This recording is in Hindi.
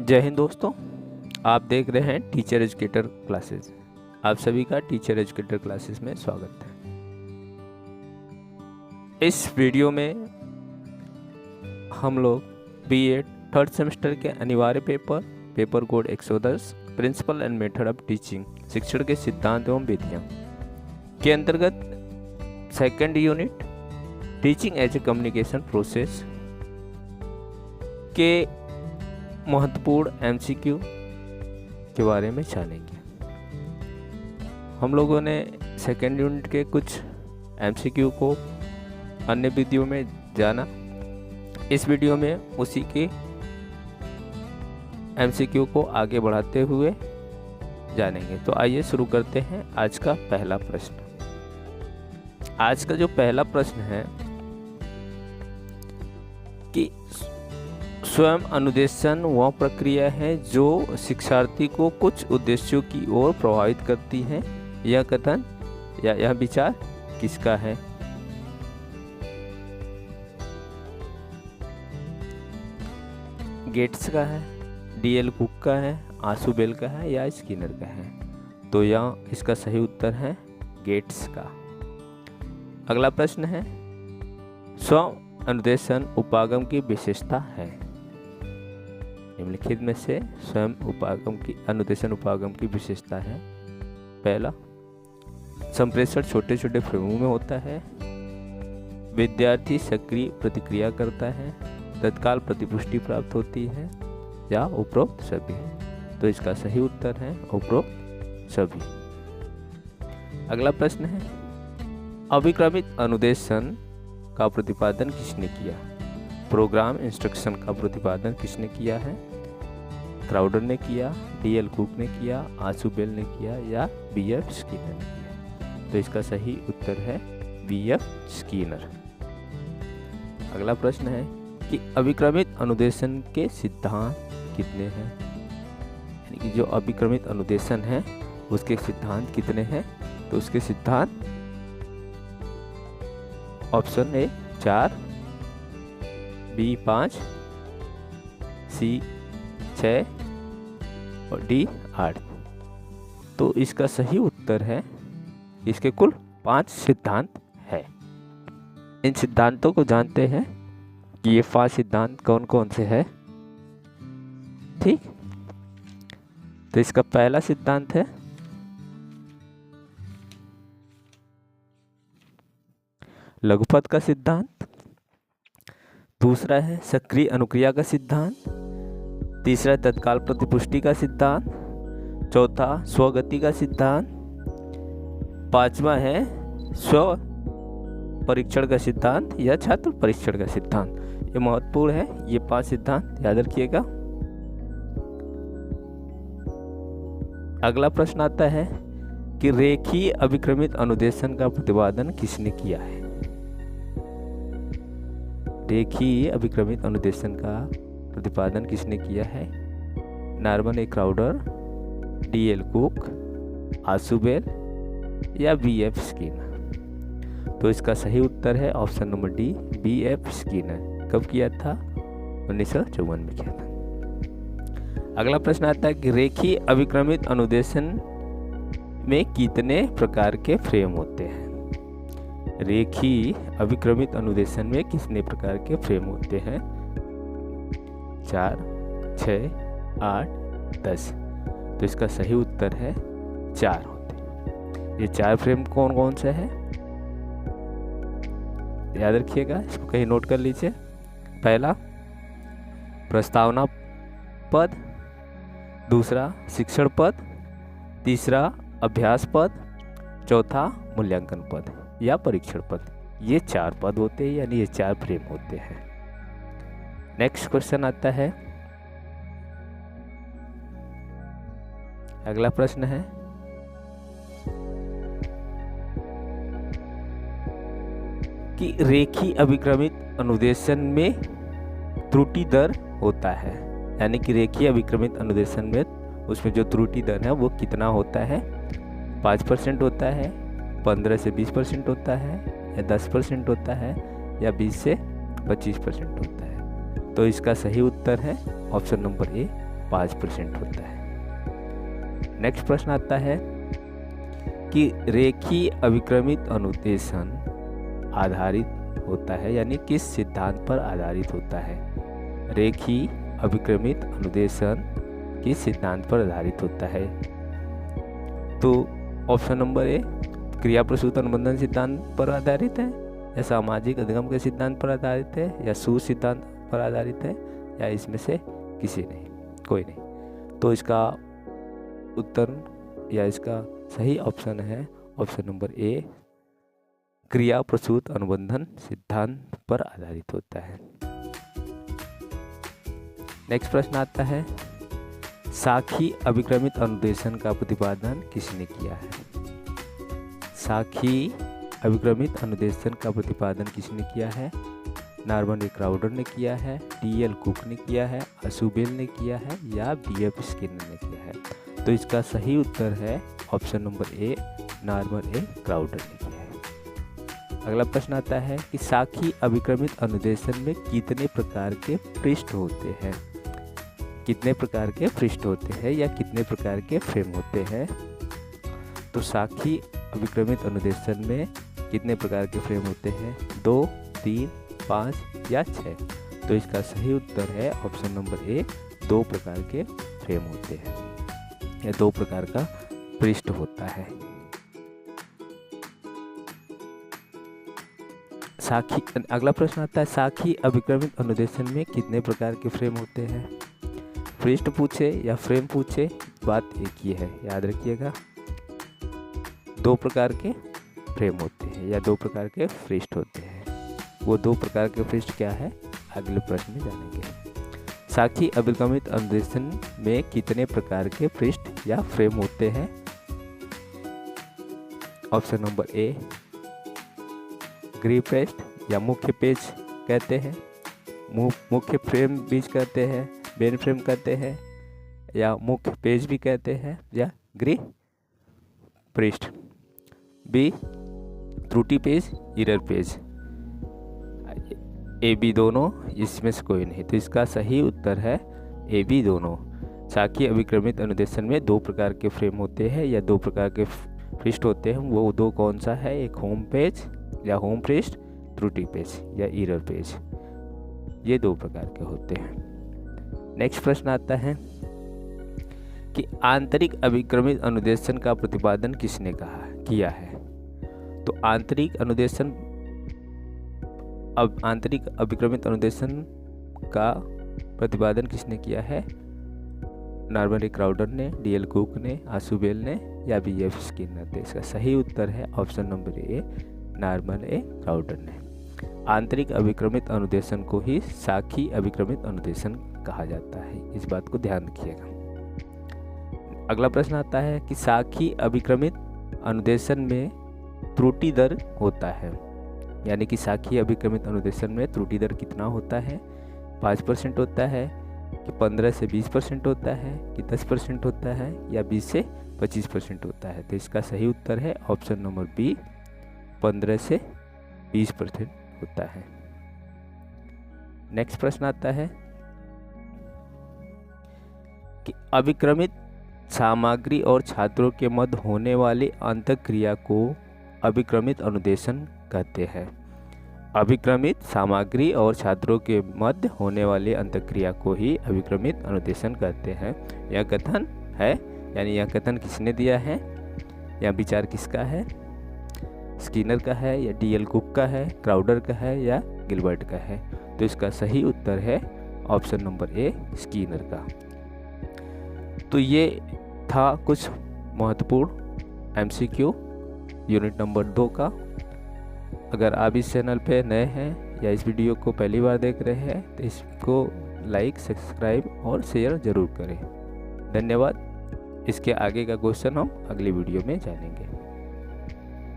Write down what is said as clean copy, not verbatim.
जय हिंद दोस्तों, आप देख रहे हैं टीचर एजुकेटर क्लासेस। आप सभी का टीचर एजुकेटर क्लासेस में स्वागत है। इस वीडियो में हम लोग बीएड थर्ड सेमेस्टर के अनिवार्य paper code 110 principle and method of teaching शिक्षण के सिद्धांत एवं विधियाँ के अंतर्गत second unit teaching as a communication process के महत्वपूर्ण एमसीक्यू के बारे में जानेंगे। हम लोगों ने सेकेंड यूनिट के कुछ एमसीक्यू को अन्य वीडियो में जाना। इस वीडियो में उसी के एमसीक्यू को आगे बढ़ाते हुए जानेंगे। तो आइए शुरू करते हैं आज का पहला प्रश्न। आज का जो पहला प्रश्न है कि स्वयं अनुदेशन वह प्रक्रिया है जो शिक्षार्थी को कुछ उद्देश्यों की ओर प्रभावित करती है। यह कथन या यह विचार किसका है? गेट्स का है, डीएल कुक का है, आशुबेल का है या स्किनर का है? तो यह इसका सही उत्तर है गेट्स का। अगला प्रश्न है स्वयं अनुदेशन उपागम की विशेषता है। निम्नलिखित में से स्वयं अनुदेशन उपागम की विशेषता है। पहला, संप्रेषण छोटे छोटे फ्रेमों में होता है। विद्यार्थी सक्रिय प्रतिक्रिया करता है। तत्काल प्रतिपुष्टि प्राप्त होती है या उपरोक्त सभी। तो इसका सही उत्तर है उपरोक्त सभी। अगला प्रश्न है अभिक्रमित अनुदेशन का प्रतिपादन किसने किया? प्रोग्राम इंस्ट्रक्शन का प्रतिपादन किसने किया है? क्राउडर ने किया, डीएल कुक ने किया, आशुबेल ने किया या बीएफ स्किनर ने किया? तो इसका सही उत्तर है बीएफ स्किनर। अगला प्रश्न है कि अभिक्रमित अनुदेशन के सिद्धांत कितने हैं? यानी कि जो अभिक्रमित अनुदेशन है उसके सिद्धांत कितने हैं? तो उसके सिद्धांत ऑप्शन ए 4, बी 5, सी 6 और डी 8। तो इसका सही उत्तर है इसके कुल 5 सिद्धांत है। इन सिद्धांतों को जानते हैं कि ये 5 सिद्धांत कौन कौन से हैं। ठीक, तो इसका पहला सिद्धांत है लघुपद का सिद्धांत। दूसरा है सक्रिय अनुक्रिया का सिद्धांत। तीसरा तत्काल प्रतिपुष्टि का सिद्धांत। चौथा स्वगति का सिद्धांत। पांचवा है स्व परीक्षण का सिद्धांत या छात्र परीक्षण का सिद्धांत। ये महत्वपूर्ण है, ये 5 सिद्धांत याद रखिएगा। अगला प्रश्न आता है कि रेखीय अभिक्रमित अनुदेशन का प्रतिपादन किसने किया है? रेखीय अभिक्रमित अनुदेशन का प्रतिपादन किसने किया है? नॉर्मन ए क्राउडर, डीएल कुक, आशुबेल या बीएफ स्किनर? तो इसका सही उत्तर है option number D BF Skinner. कब किया था? 1954 में किया था। अगला प्रश्न आता है कि रेखीय अभिक्रमित अनुदेशन में कितने प्रकार के फ्रेम होते हैं? रेखीय अभिक्रमित अनुदेशन में कितने प्रकार के फ्रेम होते हैं? 4, 6, 8, 10। तो इसका सही उत्तर है 4 होते हैं। ये 4 फ्रेम कौन कौन से हैं? याद रखिएगा, इसको कहीं नोट कर लीजिए। पहला प्रस्तावना पद, दूसरा शिक्षण पद, तीसरा अभ्यास पद, चौथा मूल्यांकन पद या परीक्षण पद। ये 4 पद होते हैं, यानी ये 4 फ्रेम होते हैं। नेक्स्ट क्वेश्चन आता है, अगला प्रश्न है कि रेखीय अभिक्रमित अनुदेशन में त्रुटि दर होता है। यानी कि रेखीय अभिक्रमित अनुदेशन में उसमें जो त्रुटि दर है वो कितना होता है? 5% होता है, 15 से 20% होता है या 10% होता है या 20 से 25% होता है? तो इसका सही उत्तर है ऑप्शन नंबर ए 5% होता है। नेक्स्ट प्रश्न आता है कि रेखीय अभिक्रमित अनुदेशन आधारित होता है, यानी किस सिद्धांत पर आधारित होता है। रेखीय अभिक्रमित अनुदेशन किस सिद्धांत पर आधारित होता है। तो ऑप्शन नंबर ए क्रिया प्रसूत अनुबंधन सिद्धांत पर आधारित है, या सामाजिक अधिगम के सिद्धांत पर आधारित है, या सूत्र सिद्धांत पर आधारित है, या इसमें से किसी नहीं, कोई नहीं। तो इसका उत्तर या इसका सही ऑप्शन है ऑप्शन नंबर ए, क्रिया प्रसूत अनुबंधन सिद्धांत पर आधारित होता है। नेक्स्ट प्रश्न आता है, साखी अभिक्रमित अनुदेशन का प्रतिपादन किसने किया है। साखी अभिक्रमित अनुदेशन का प्रतिपादन किसने किया है। नॉर्मन ए क्राउडर ने किया है, डी.एल. कुक ने किया है, आशुबेल ने किया है, या बी.एफ. स्किनर ने किया है। तो इसका सही उत्तर है option number A, Norman A Crowder ने किया है। अगला प्रश्न आता है कि साखी अभिक्रमित अनुदेशन में कितने प्रकार के पृष्ठ होते हैं। कितने प्रकार के पृष्ठ होते हैं या कितने प्रकार के फ्रेम होते हैं। तो साखी अभिक्रमित अनुदेशन में कितने प्रकार के फ्रेम होते हैं, 2, 3, 5 या 6। तो इसका सही उत्तर है ऑप्शन नंबर ए, 2 प्रकार के फ्रेम होते हैं या 2 प्रकार का पृष्ठ होता है। साखी अगला प्रश्न आता है, साखी अभिक्रमित अनुदेशन में कितने प्रकार के फ्रेम होते हैं। पृष्ठ पूछे या फ्रेम पूछे, बात एक ही है, याद रखिएगा। 2 प्रकार के फ्रेम होते हैं या 2 प्रकार के पृष्ठ होते हैं। वो 2 प्रकार के पृष्ठ क्या है, अगले प्रश्न में जानेंगे। साखी अभिक्रमित अनुदेशन में कितने प्रकार के पृष्ठ या फ्रेम होते हैं। ऑप्शन नंबर ए, ग्री पृष्ठ या मुख्य पेज कहते हैं, मुख्य फ्रेम बीज कहते हैं, मेन फ्रेम कहते हैं, या मुख्य पेज भी कहते हैं, या ग्री पृष्ठ। बी, त्रुटि page, error page. A B दोनों, इसमें से कोई नहीं। तो इसका सही उत्तर है ए बी दोनों। साखी अभिक्रमित अनुदेशन में 2 प्रकार के फ्रेम होते हैं या 2 प्रकार के पृष्ठ होते हैं। वो 2 कौन सा है, एक होम पेज या होम पृष्ठ, त्रुटि पेज या एरर पेज। ये 2 प्रकार के होते हैं। नेक्स्ट प्रश्न आता है कि आंतरिक अभिक्रमित अनुदेशन का प्रतिपादन किसने किया है। तो आंतरिक अभिक्रमित अनुदेशन का प्रतिपादन किसने किया है। नॉर्मन ए क्राउडर ने, डी.एल. कुक ने, आशुबेल ने, या बी.एफ. स्किनर ने। इसका सही उत्तर है option number A, Norman A Crowder ने। आंतरिक अभिक्रमित अनुदेशन को ही साखी अभिक्रमित अनुदेशन कहा जाता है, इस बात को ध्यान रखिएगा। अगला प्रश्न आता है कि साखी अभिक्रमित अनुदेशन में त्रुटि दर होता है, यानी कि साखी अभिक्रमित अनुदेशन में त्रुटि दर कितना होता है। 5% होता है कि 15 से 20% होता है कि 10% होता है या 20 से 25% होता है। तो इसका सही उत्तर है ऑप्शन नंबर बी, 15 से 20% होता है। नेक्स्ट प्रश्न आता है कि अभिक्रमित सामग्री और छात्रों के मध्य होने वाली अंतःक्रिया को अभिक्रमित अनुदेशन कहते हैं। अभिक्रमित सामग्री और छात्रों के मध्य होने वाली अंतःक्रिया को ही अभिक्रमित अनुदेशन कहते हैं। यह कथन है, यानी यह कथन किसने दिया है, यह विचार किसका है, स्किनर का है या डी.एल. कुक का है, क्राउडर का है या गिलबर्ट का है। तो इसका सही उत्तर है ऑप्शन नंबर ए, स्किनर का। तो ये था कुछ महत्वपूर्ण एमसीक्यू यूनिट नंबर 2 का। अगर आप इस चैनल पे नए हैं या इस वीडियो को पहली बार देख रहे हैं तो इसको लाइक, सब्सक्राइब और शेयर ज़रूर करें। धन्यवाद। इसके आगे का क्वेश्चन हम अगली वीडियो में जानेंगे।